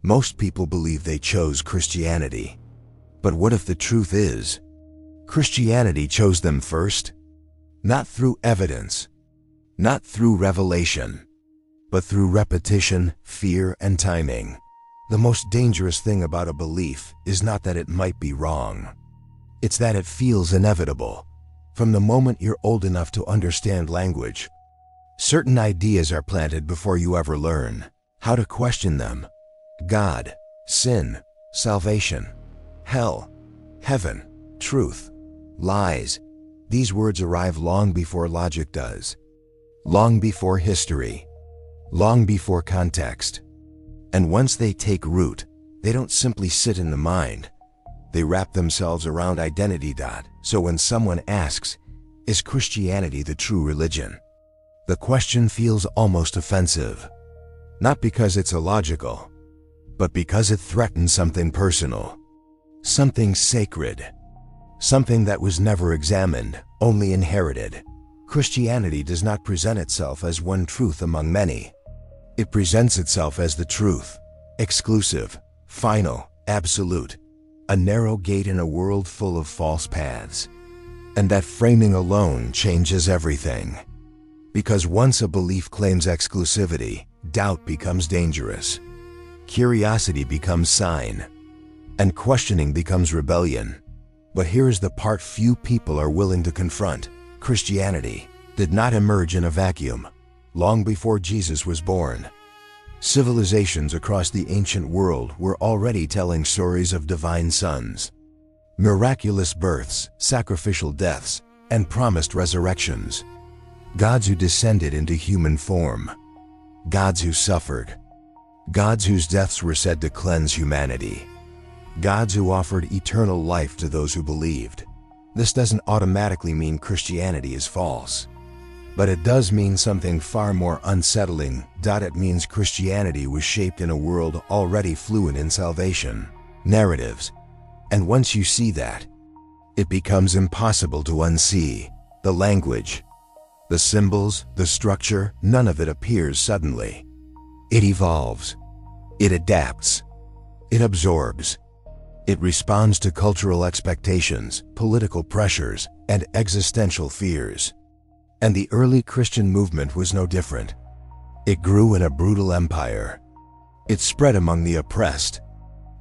Most people believe they chose Christianity. But what if the truth is, Christianity chose them first? Not through evidence, not through revelation, but through repetition, fear, and timing. The most dangerous thing about a belief is not that it might be wrong. It's that it feels inevitable. From the moment you're old enough to understand language, certain ideas are planted before you ever learn how to question them. God, sin, salvation, hell, heaven, truth, lies. These words arrive long before logic does, long before history, long before context. And once they take root, they don't simply sit in the mind. They wrap themselves around identity. So when someone asks, is Christianity the true religion? The question feels almost offensive. Not because it's illogical, but because it threatens something personal, something sacred, something that was never examined, only inherited. Christianity does not present itself as one truth among many. It presents itself as the truth, exclusive, final, absolute, a narrow gate in a world full of false paths. And that framing alone changes everything. Because once a belief claims exclusivity, doubt becomes dangerous. Curiosity becomes sign, and questioning becomes rebellion. But here's the part few people are willing to confront. Christianity did not emerge in a vacuum. Long before Jesus was born, civilizations across the ancient world were already telling stories of divine sons, miraculous births, sacrificial deaths, and promised resurrections. Gods who descended into human form, gods who suffered, gods whose deaths were said to cleanse humanity, gods who offered eternal life to those who believed. This doesn't automatically mean Christianity is false, but it does mean something far more unsettling. It means Christianity was shaped in a world already fluent in salvation narratives. And once you see that, it becomes impossible to unsee. The language, the symbols, the structure, none of it appears suddenly. It evolves, it adapts, it absorbs. It responds to cultural expectations, political pressures, and existential fears. And the early Christian movement was no different. It grew in a brutal empire. It spread among the oppressed.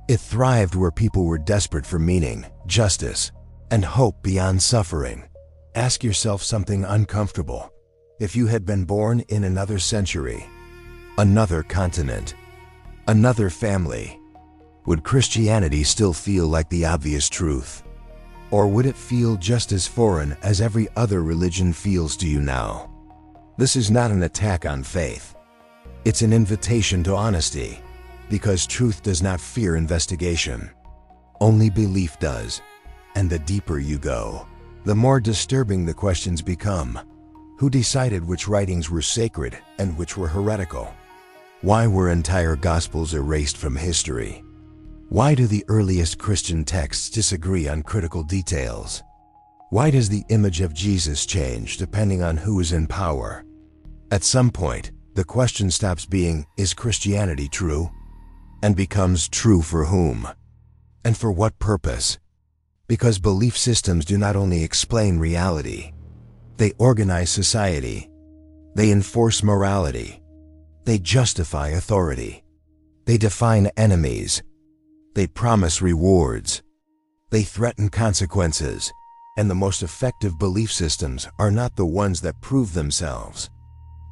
It thrived where people were desperate for meaning, justice, and hope beyond suffering. Ask yourself something uncomfortable. If you had been born in another century, another continent, another family, would Christianity still feel like the obvious truth? Or would it feel just as foreign as every other religion feels to you now? This is not an attack on faith. It's an invitation to honesty, because truth does not fear investigation. Only belief does. And the deeper you go, the more disturbing the questions become. Who decided which writings were sacred and which were heretical? Why were entire gospels erased from history? Why do the earliest Christian texts disagree on critical details? Why does the image of Jesus change depending on who is in power? At some point, the question stops being, is Christianity true? And becomes, true for whom? And for what purpose? Because belief systems do not only explain reality, they organize society, they enforce morality, they justify authority, they define enemies, they promise rewards, they threaten consequences. And the most effective belief systems are not the ones that prove themselves,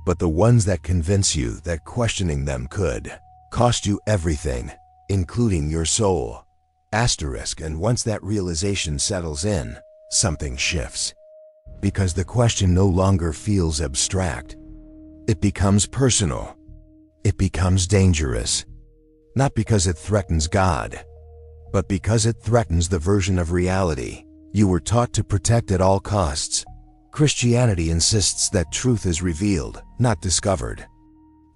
but the ones that convince you that questioning them could cost you everything, including your soul. And once that realization settles in, something shifts. Because the question no longer feels abstract. It becomes personal. It becomes dangerous. Not because it threatens God, but because it threatens the version of reality you were taught to protect at all costs. Christianity insists that truth is revealed, not discovered.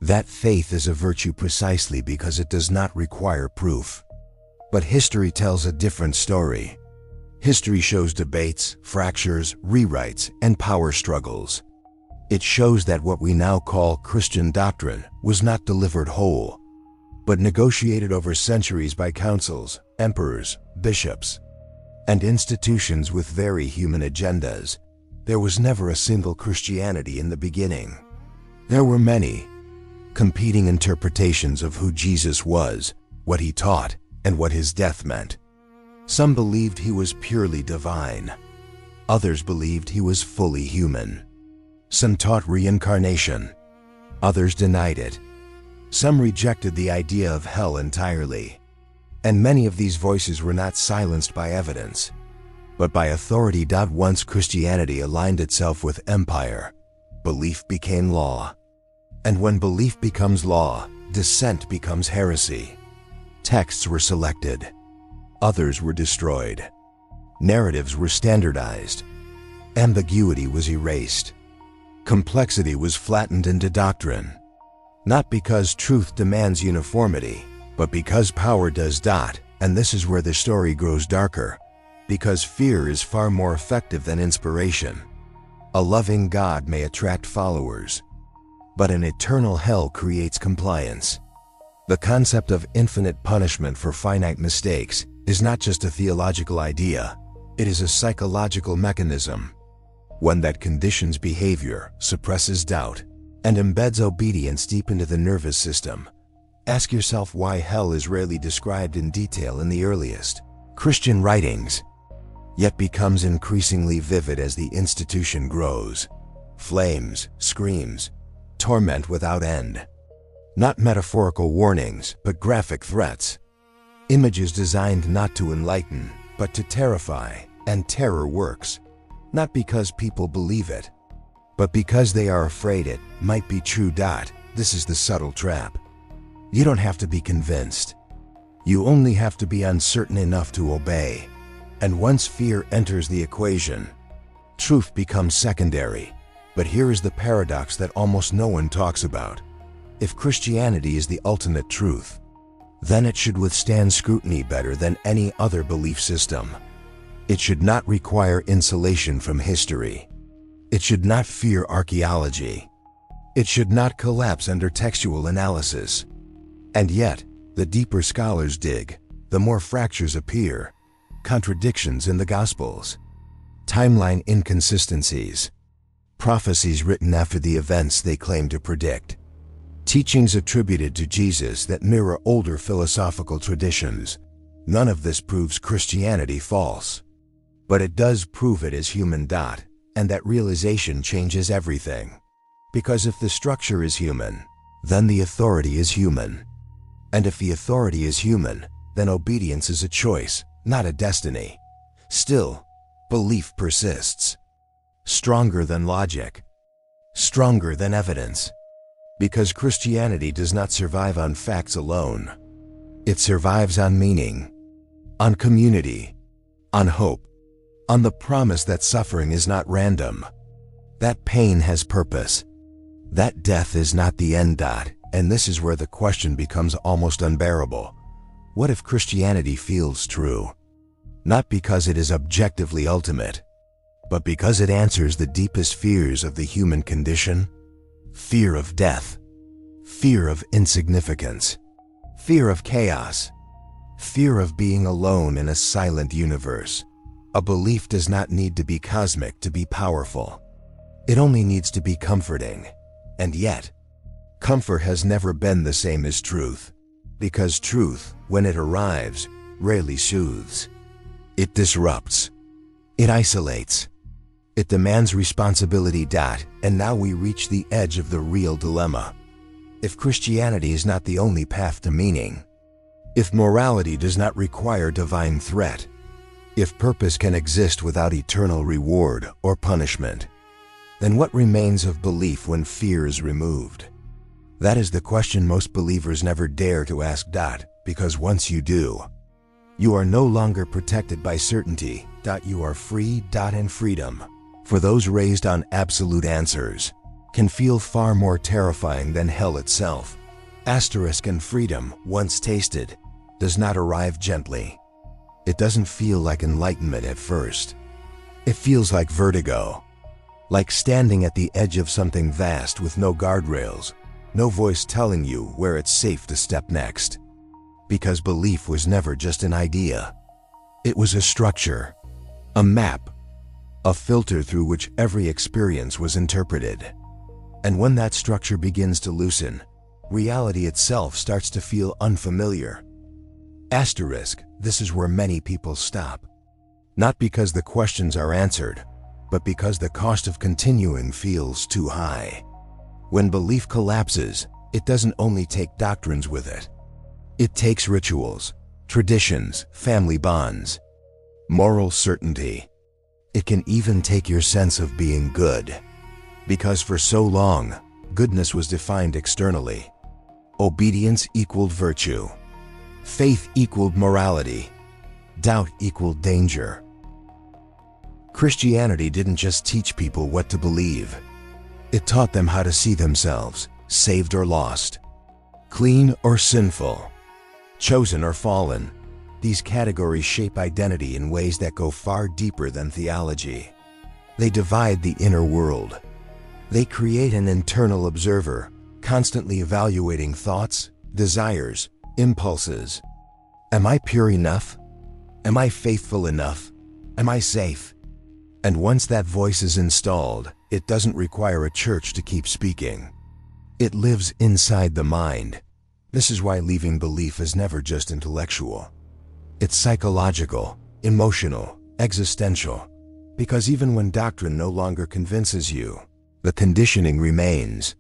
That faith is a virtue precisely because it does not require proof. But history tells a different story. History shows debates, fractures, rewrites, and power struggles. It shows that what we now call Christian doctrine was not delivered whole. but negotiated over centuries by councils, emperors, bishops, and institutions with very human agendas. There was never a single Christianity in the beginning. There were many competing interpretations of who Jesus was, what he taught, and what his death meant. Some believed he was purely divine. Others believed he was fully human. Some taught reincarnation. Others denied it. Some rejected the idea of hell entirely. And many of these voices were not silenced by evidence, but by authority. Once Christianity aligned itself with empire, belief became law. And when belief becomes law, dissent becomes heresy. Texts were selected. Others were destroyed. Narratives were standardized. Ambiguity was erased. Complexity was flattened into doctrine. Not because truth demands uniformity, but because power does. And this is where the story grows darker. Because fear is far more effective than inspiration. A loving God may attract followers, but an eternal hell creates compliance. The concept of infinite punishment for finite mistakes is not just a theological idea, it is a psychological mechanism. One that conditions behavior, suppresses doubt, and embeds obedience deep into the nervous system. Ask yourself why hell is rarely described in detail in the earliest Christian writings, yet becomes increasingly vivid as the institution grows. Flames, screams, torment without end. Not metaphorical warnings, but graphic threats. Images designed not to enlighten, but to terrify, and terror works. Not because people believe it, but because they are afraid it might be true. This is the subtle trap. You don't have to be convinced. You only have to be uncertain enough to obey. And once fear enters the equation, truth becomes secondary. But here is the paradox that almost no one talks about. If Christianity is the ultimate truth, then it should withstand scrutiny better than any other belief system. It should not require insulation from history. It should not fear archaeology. It should not collapse under textual analysis. And yet, the deeper scholars dig, the more fractures appear. Contradictions in the Gospels, timeline inconsistencies, prophecies written after the events they claim to predict, teachings attributed to Jesus that mirror older philosophical traditions. None of this proves Christianity false, but it does prove it is human. And that realization changes everything. Because if the structure is human, then the authority is human. And if the authority is human, then obedience is a choice, not a destiny. Still, belief persists. Stronger than logic. Stronger than evidence. Because Christianity does not survive on facts alone. It survives on meaning, on community, on hope, on the promise that suffering is not random, that pain has purpose, that death is not the end. And this is where the question becomes almost unbearable. What if Christianity feels true? Not because it is objectively ultimate, but because it answers the deepest fears of the human condition. Fear of death, fear of insignificance, fear of chaos, fear of being alone in a silent universe. A belief does not need to be cosmic to be powerful. It only needs to be comforting. And yet, comfort has never been the same as truth. Because truth, when it arrives, rarely soothes. It disrupts. It isolates. It demands responsibility. And now we reach the edge of the real dilemma. If Christianity is not the only path to meaning, if morality does not require divine threat, if purpose can exist without eternal reward or punishment, then what remains of belief when fear is removed? That is the question most believers never dare to ask. Because once you do, you are no longer protected by certainty. You are free. And freedom, for those raised on absolute answers, can feel far more terrifying than hell itself. And freedom, once tasted, does not arrive gently. It doesn't feel like enlightenment at first. It feels like vertigo, like standing at the edge of something vast with no guardrails, no voice telling you where it's safe to step next. Because belief was never just an idea. It was a structure, a map, a filter through which every experience was interpreted. And when that structure begins to loosen, reality itself starts to feel unfamiliar. Asterisk, this is where many people stop. Not because the questions are answered, but because the cost of continuing feels too high. When belief collapses, it doesn't only take doctrines with it. It takes rituals, traditions, family bonds, moral certainty. It can even take your sense of being good. Because for so long, goodness was defined externally. Obedience equaled virtue. Faith equaled morality. Doubt equaled danger. Christianity didn't just teach people what to believe. It taught them how to see themselves, saved or lost, clean or sinful, chosen or fallen. These categories shape identity in ways that go far deeper than theology. They divide the inner world. They create an internal observer, constantly evaluating thoughts, desires, impulses. Am I pure enough? Am I faithful enough? Am I safe? And once that voice is installed, it doesn't require a church to keep speaking. It lives inside the mind. This is why leaving belief is never just intellectual. It's psychological, emotional, existential. Because even when doctrine no longer convinces you, the conditioning remains.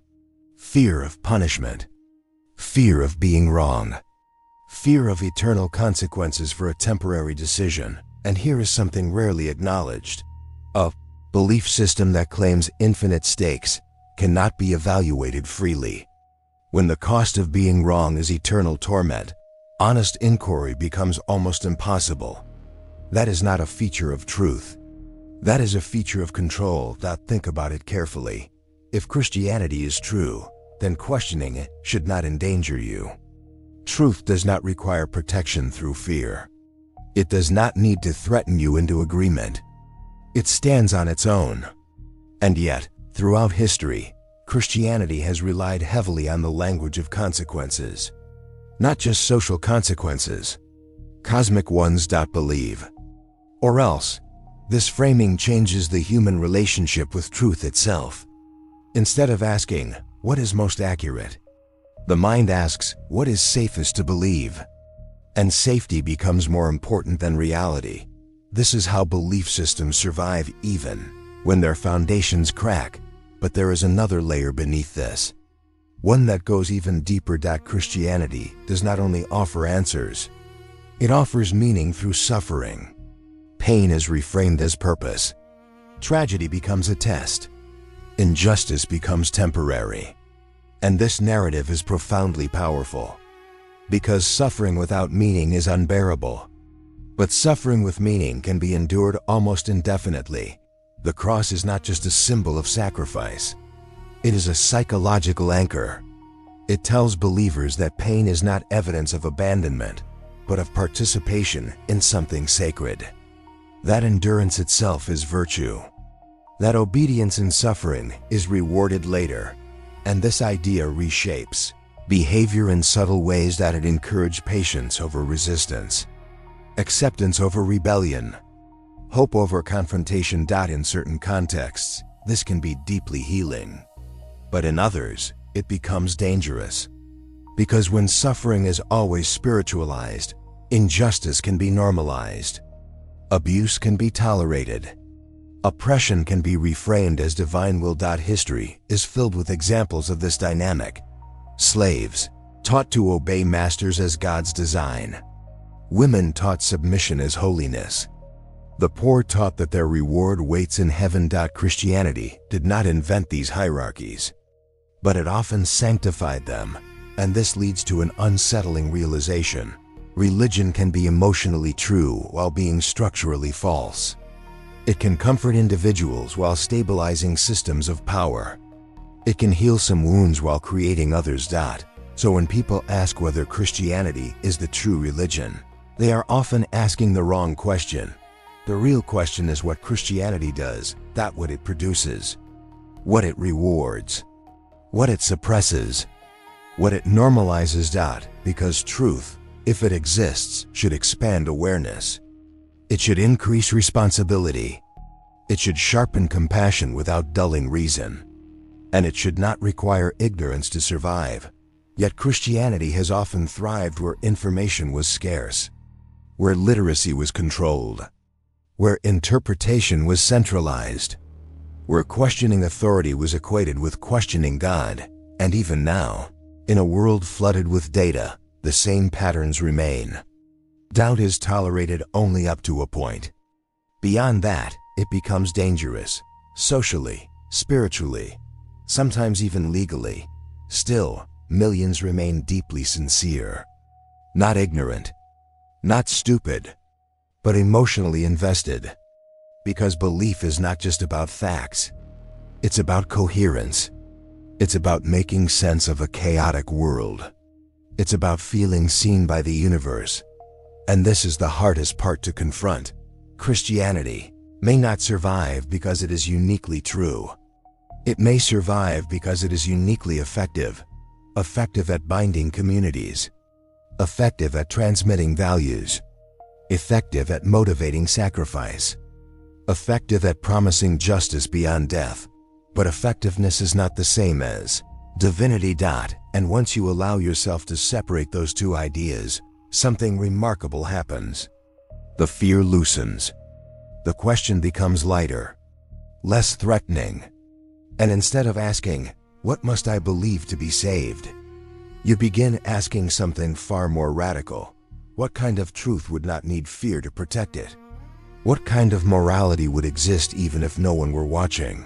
Fear of punishment, fear of being wrong, fear of eternal consequences for a temporary decision. And here is something rarely acknowledged. A belief system that claims infinite stakes cannot be evaluated freely. When the cost of being wrong is eternal torment, honest inquiry becomes almost impossible. That is not a feature of truth. That is a feature of control. Think about it carefully. If Christianity is true, then questioning it should not endanger you. Truth does not require protection through fear. It does not need to threaten you into agreement. It stands on its own. And yet, throughout history, Christianity has relied heavily on the language of consequences. Not just social consequences, cosmic ones. Believe. Or else, this framing changes the human relationship with truth itself. Instead of asking, what is most accurate? The mind asks, what is safest to believe? And safety becomes more important than reality. This is how belief systems survive even when their foundations crack. But there is another layer beneath this. One that goes even deeper. Christianity does not only offer answers, it offers meaning through suffering. Pain is reframed as purpose. Tragedy becomes a test. Injustice becomes temporary. And this narrative is profoundly powerful. Because suffering without meaning is unbearable. But suffering with meaning can be endured almost indefinitely. The cross is not just a symbol of sacrifice. It is a psychological anchor. It tells believers that pain is not evidence of abandonment, but of participation in something sacred. That endurance itself is virtue. That obedience in suffering is rewarded later. And this idea reshapes behavior in subtle ways. It encourages patience over resistance, acceptance over rebellion, hope over confrontation. In certain contexts, this can be deeply healing. But in others, it becomes dangerous. Because when suffering is always spiritualized, injustice can be normalized. Abuse can be tolerated. Oppression can be reframed as divine will. History is filled with examples of this dynamic. Slaves, taught to obey masters as God's design. Women taught submission as holiness. The poor taught that their reward waits in heaven. Christianity did not invent these hierarchies, but it often sanctified them, and this leads to an unsettling realization. Religion can be emotionally true while being structurally false. It can comfort individuals while stabilizing systems of power. It can heal some wounds while creating others. So when people ask whether Christianity is the true religion, they are often asking the wrong question. The real question is what Christianity does, not what it produces, what it rewards, what it suppresses, What it normalizes. Because truth, if it exists, should expand awareness. It should increase responsibility. It should sharpen compassion without dulling reason. And it should not require ignorance to survive. Yet Christianity has often thrived where information was scarce, where literacy was controlled, where interpretation was centralized, where questioning authority was equated with questioning God. And even now, in a world flooded with data, the same patterns remain. Doubt is tolerated only up to a point. Beyond that, it becomes dangerous, socially, spiritually, sometimes even legally. Still, millions remain deeply sincere. Not ignorant, not stupid, but emotionally invested. Because belief is not just about facts. It's about coherence. It's about making sense of a chaotic world. It's about feeling seen by the universe. And this is the hardest part to confront. Christianity may not survive because it is uniquely true. It may survive because it is uniquely effective. Effective at binding communities. Effective at transmitting values. Effective at motivating sacrifice. Effective at promising justice beyond death. But effectiveness is not the same as divinity. And once you allow yourself to separate those two ideas, something remarkable happens. The fear loosens. The question becomes lighter, less threatening. And instead of asking, "What must I believe to be saved?" you begin asking something far more radical. What kind of truth would not need fear to protect it? What kind of morality would exist even if no one were watching?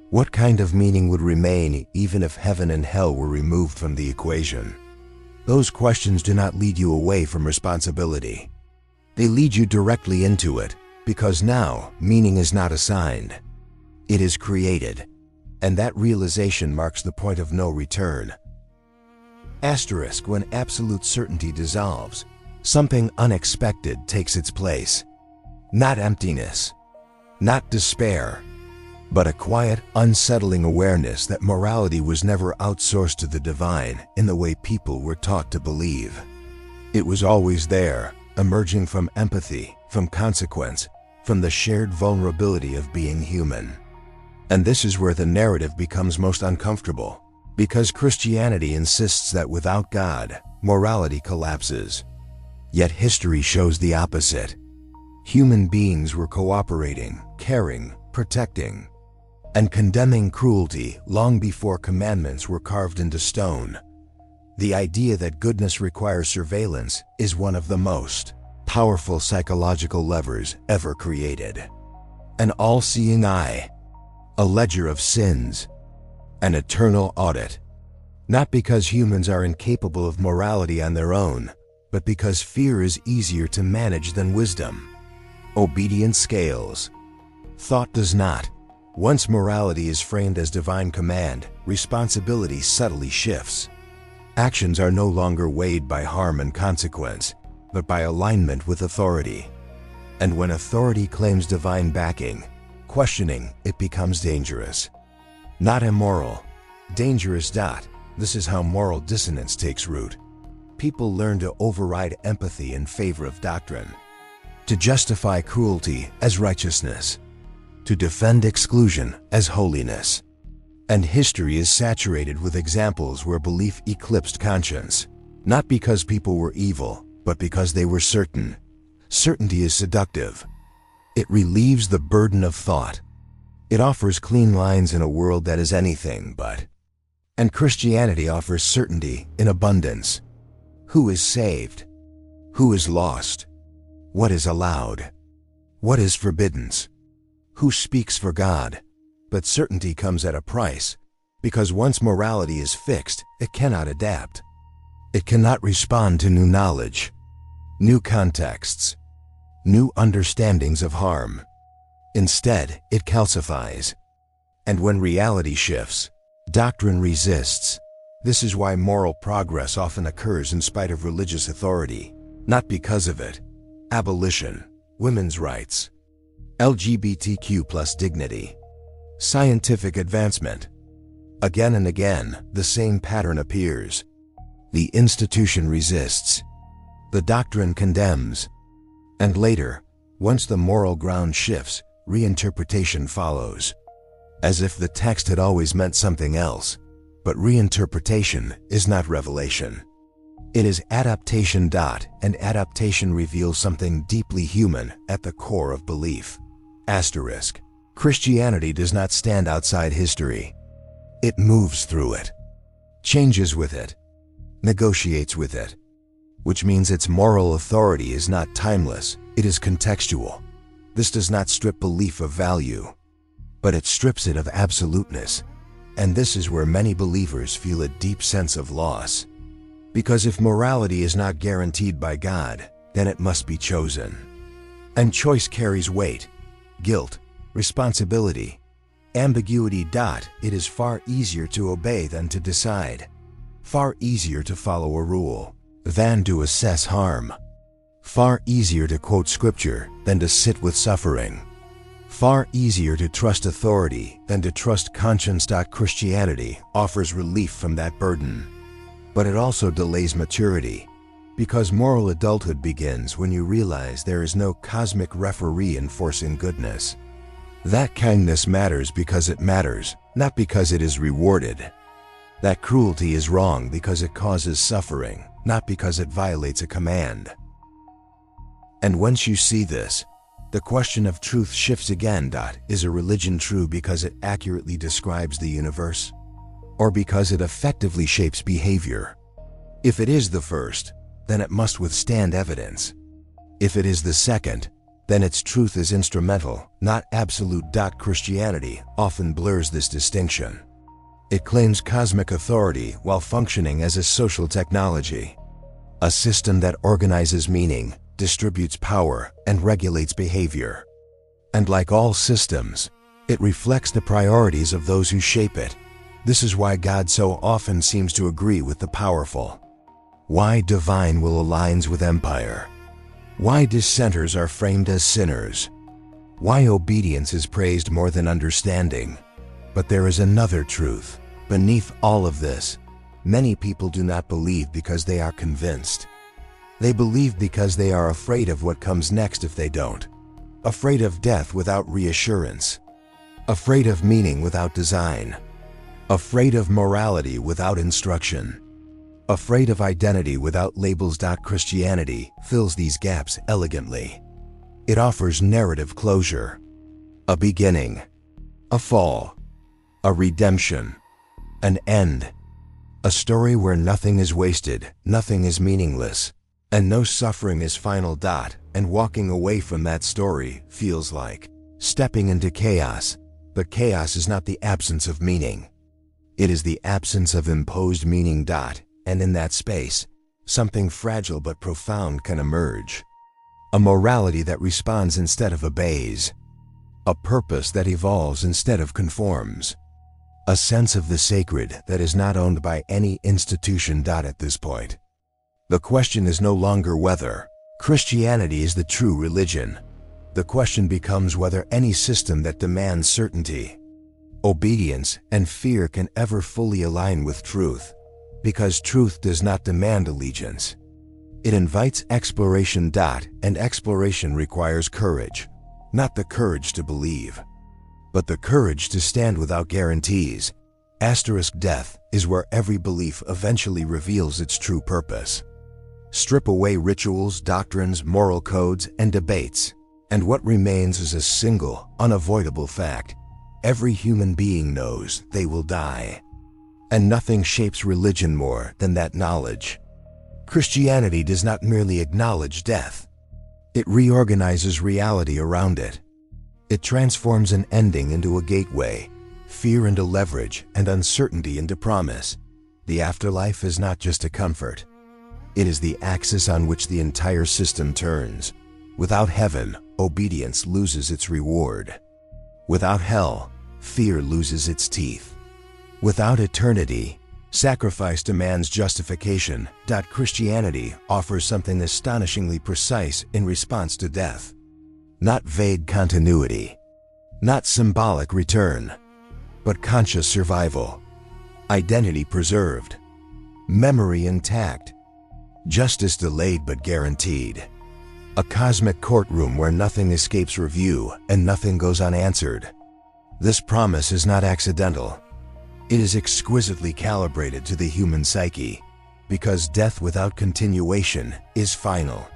What kind of meaning would remain even if heaven and hell were removed from the equation? Those questions do not lead you away from responsibility. They lead you directly into it, because now meaning is not assigned. It is created, and that realization marks the point of no return. Asterisk. When absolute certainty dissolves, something unexpected takes its place. Not emptiness, not despair, but a quiet, unsettling awareness that morality was never outsourced to the divine in the way people were taught to believe. It was always there, emerging from empathy, from consequence, from the shared vulnerability of being human. And this is where the narrative becomes most uncomfortable, because Christianity insists that without God, morality collapses. Yet history shows the opposite. Human beings were cooperating, caring, protecting, and condemning cruelty long before commandments were carved into stone. The idea that goodness requires surveillance is one of the most powerful psychological levers ever created. An all-seeing eye, a ledger of sins, an eternal audit. Not because humans are incapable of morality on their own, but because fear is easier to manage than wisdom. Obedience scales. Thought does not. Once morality is framed as divine command, responsibility subtly shifts. Actions are no longer weighed by harm and consequence, but by alignment with authority. And when authority claims divine backing, questioning it becomes dangerous. Not immoral, dangerous. This is how moral dissonance takes root. People learn to override empathy in favor of doctrine, to justify cruelty as righteousness, to defend exclusion as holiness. And history is saturated with examples where belief eclipsed conscience, not because people were evil, but because they were certain. Certainty is seductive. It relieves the burden of thought. It offers clean lines in a world that is anything but. And Christianity offers certainty in abundance. Who is saved? Who is lost? What is allowed? What is forbidden? Who speaks for God? But certainty comes at a price, because once morality is fixed, it cannot adapt. It cannot respond to new knowledge, new contexts, new understandings of harm. Instead, it calcifies. And when reality shifts, doctrine resists. This is why moral progress often occurs in spite of religious authority, not because of it. Abolition, women's rights, LGBTQ+ dignity, scientific advancement. Again and again, the same pattern appears. The institution resists. The doctrine condemns. And later, once the moral ground shifts, reinterpretation follows. As if the text had always meant something else. But reinterpretation is not revelation. It is adaptation. And adaptation reveals something deeply human at the core of belief. Asterisk. Christianity does not stand outside history. It moves through it, changes with it, negotiates with it, which means its moral authority is not timeless, it is contextual. This does not strip belief of value, but it strips it of absoluteness. And this is where many believers feel a deep sense of loss. Because if morality is not guaranteed by God, then it must be chosen. And choice carries weight, guilt, responsibility, ambiguity. It is far easier to obey than to decide. Far easier to follow a rule than to assess harm. Far easier to quote scripture than to sit with suffering. Far easier to trust authority than to trust conscience. Christianity offers relief from that burden. But it also delays maturity, because moral adulthood begins when you realize there is no cosmic referee enforcing goodness. That kindness matters because it matters, not because it is rewarded. That cruelty is wrong because it causes suffering, not because it violates a command. And once you see this, the question of truth shifts again. Is a religion true because it accurately describes the universe? Or because it effectively shapes behavior? If it is the first, then it must withstand evidence. If it is the second, then its truth is instrumental, not absolute. Christianity often blurs this distinction. It claims cosmic authority while functioning as a social technology, a system that organizes meaning, distributes power, and regulates behavior. And like all systems, it reflects the priorities of those who shape it. This is why God so often seems to agree with the powerful. Why divine will aligns with empire. Why dissenters are framed as sinners. Why obedience is praised more than understanding. But there is another truth. Beneath all of this, many people do not believe because they are convinced. They believe because they are afraid of what comes next if they don't. Afraid of death without reassurance. Afraid of meaning without design. Afraid of morality without instruction. Afraid of identity without labels. Christianity fills these gaps elegantly. It offers narrative closure. A beginning. A fall. A redemption. An end. A story where nothing is wasted, nothing is meaningless, and no suffering is final. And walking away from that story feels like stepping into chaos. But chaos is not the absence of meaning. It is the absence of imposed meaning. And in that space, something fragile but profound can emerge. A morality that responds instead of obeys. A purpose that evolves instead of conforms. A sense of the sacred that is not owned by any institution. At this point, the question is no longer whether Christianity is the true religion. The question becomes whether any system that demands certainty, obedience, and fear can ever fully align with truth. Because truth does not demand allegiance. It invites exploration. And exploration requires courage. Not the courage to believe, but the courage to stand without guarantees. Death is where every belief eventually reveals its true purpose. Strip away rituals, doctrines, moral codes, and debates, and what remains is a single, unavoidable fact. Every human being knows they will die. And nothing shapes religion more than that knowledge. Christianity does not merely acknowledge death. It reorganizes reality around it. It transforms an ending into a gateway, fear into leverage, and uncertainty into promise. The afterlife is not just a comfort. It is the axis on which the entire system turns. Without heaven, obedience loses its reward. Without hell, fear loses its teeth. Without eternity, sacrifice demands justification. Christianity offers something astonishingly precise in response to death. Not vague continuity, not symbolic return, but conscious survival. Identity preserved, memory intact, justice delayed but guaranteed. A cosmic courtroom where nothing escapes review and nothing goes unanswered. This promise is not accidental. It is exquisitely calibrated to the human psyche, because death without continuation is final.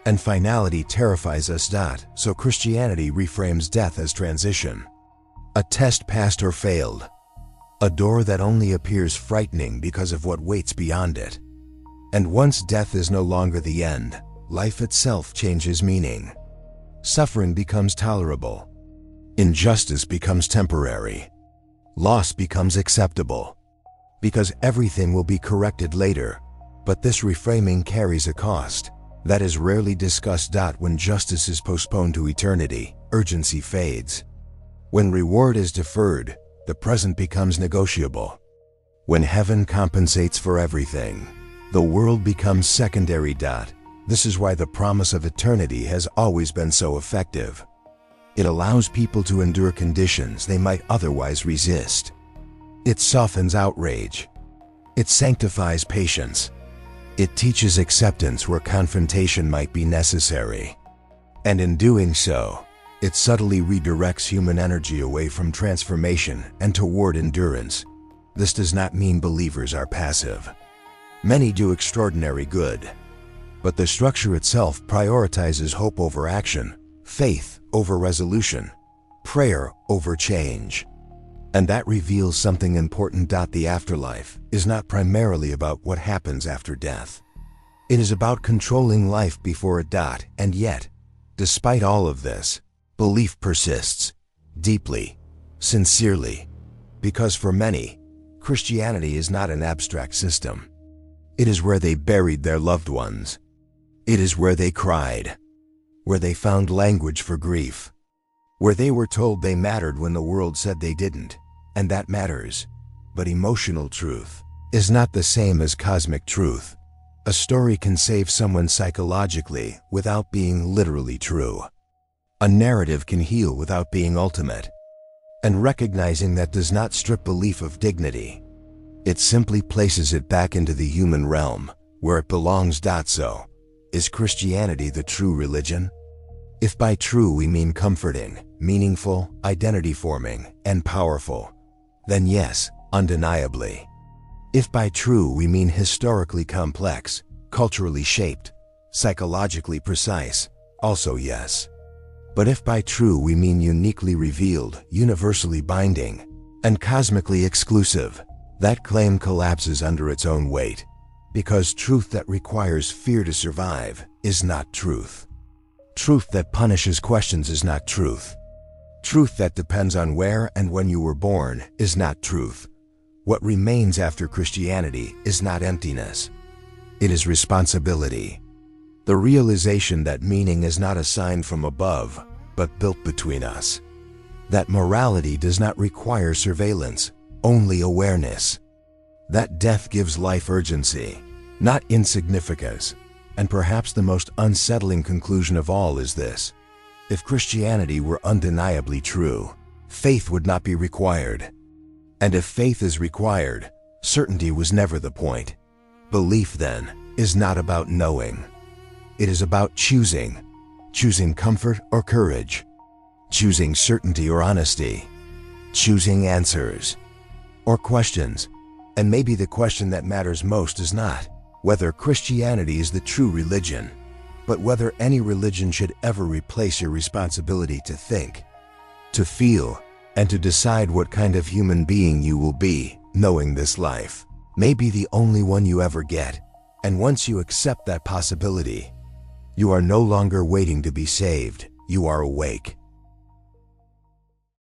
And finality terrifies us. So Christianity reframes death as transition. A test passed or failed. A door that only appears frightening because of what waits beyond it. And once death is no longer the end, life itself changes meaning. Suffering becomes tolerable. Injustice becomes temporary. Loss becomes acceptable. Because everything will be corrected later. But this reframing carries a cost that is rarely discussed. When justice is postponed to eternity, urgency fades. When reward is deferred, the present becomes negotiable. When heaven compensates for everything, the world becomes secondary. This is why the promise of eternity has always been so effective. It allows people to endure conditions they might otherwise resist. It softens outrage. It sanctifies patience. It teaches acceptance where confrontation might be necessary. And in doing so, it subtly redirects human energy away from transformation and toward endurance. This does not mean believers are passive. Many do extraordinary good. But the structure itself prioritizes hope over action, faith over resolution, prayer over change. And that reveals something important. The afterlife is not primarily about what happens after death. It is about controlling life before it. And yet, despite all of this, belief persists, deeply, sincerely, because for many, Christianity is not an abstract system. It is where they buried their loved ones. It is where they cried, where they found language for grief, where they were told they mattered when the world said they didn't, and that matters. But emotional truth is not the same as cosmic truth. A story can save someone psychologically without being literally true. A narrative can heal without being ultimate. And recognizing that does not strip belief of dignity. It simply places it back into the human realm, where it belongs. So, is Christianity the true religion? If by true we mean comforting, meaningful, identity-forming, and powerful, then yes, undeniably. If by true we mean historically complex, culturally shaped, psychologically precise, also yes. But if by true we mean uniquely revealed, universally binding, and cosmically exclusive, that claim collapses under its own weight, because truth that requires fear to survive is not truth. Truth that punishes questions is not truth. Truth that depends on where and when you were born is not truth. What remains after Christianity is not emptiness. It is responsibility. The realization that meaning is not assigned from above, but built between us. That morality does not require surveillance, only awareness. That death gives life urgency, not insignificance. And perhaps the most unsettling conclusion of all is this: if Christianity were undeniably true, faith would not be required. And if faith is required, certainty was never the point. Belief, then, is not about knowing. It is about choosing. Choosing comfort or courage. Choosing certainty or honesty. Choosing answers or questions. And maybe the question that matters most is not whether Christianity is the true religion, but whether any religion should ever replace your responsibility to think, to feel, and to decide what kind of human being you will be, knowing this life may be the only one you ever get. And once you accept that possibility, you are no longer waiting to be saved, you are awake.